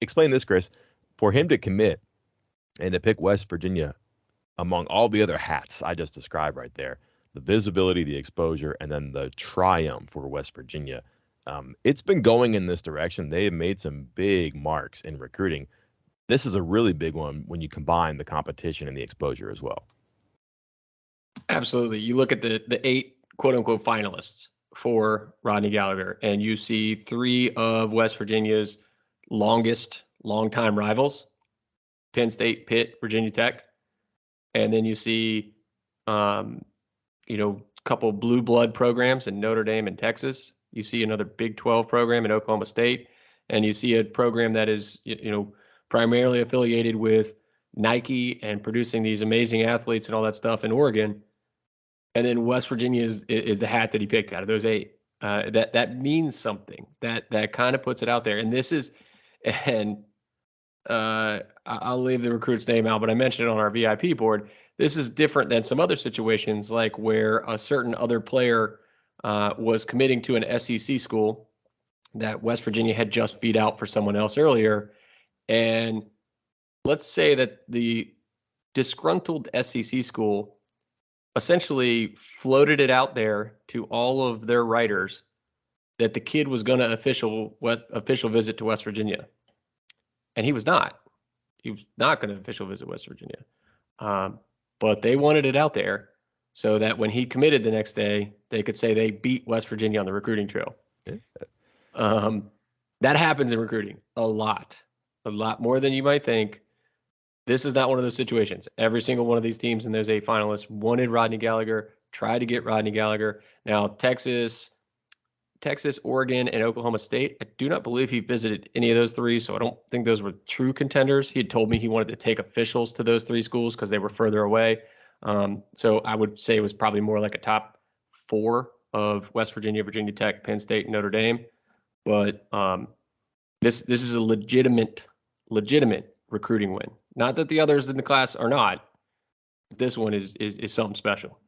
explain this, Chris. For him to commit and to pick West Virginia among all the other hats I just described right there, the visibility, the exposure, and then the triumph for West Virginia, it's been going in this direction. They have made some big marks in recruiting. This is a really big one when you combine the competition and the exposure as well. Absolutely. You look at the 8 quote unquote finalists for Rodney Gallagher, and you see 3 of West Virginia's longtime rivals, Penn State, Pitt, Virginia Tech. And then you see, a couple blue blood programs in Notre Dame and Texas. You see another Big 12 program in Oklahoma State. And you see a program that is, primarily affiliated with Nike and producing these amazing athletes and all that stuff in Oregon. And then West Virginia is the hat that he picked out of those 8. That means something. That kind of puts it out there. And this is, and I'll leave the recruit's name out, but I mentioned it on our VIP board. This is different than some other situations, like where a certain other player was committing to an SEC school that West Virginia had just beat out for someone else earlier. And let's say that the disgruntled SEC school essentially floated it out there to all of their writers that the kid was going to official visit to West Virginia. And he was not. He was not going to official visit West Virginia. But they wanted it out there so that when he committed the next day, they could say they beat West Virginia on the recruiting trail. That happens in recruiting a lot more than you might think. This is not one of those situations. Every single one of these teams and those 8 finalists wanted Rodney Gallagher, tried to get Rodney Gallagher. Now, Texas, Oregon, and Oklahoma State, I do not believe he visited any of those 3, so I don't think those were true contenders. He had told me he wanted to take officials to those 3 schools because they were further away. So I would say it was probably more like a top 4 of West Virginia, Virginia Tech, Penn State, and Notre Dame. But this is a legitimate recruiting win. Not that the others in the class are not. This one is something special.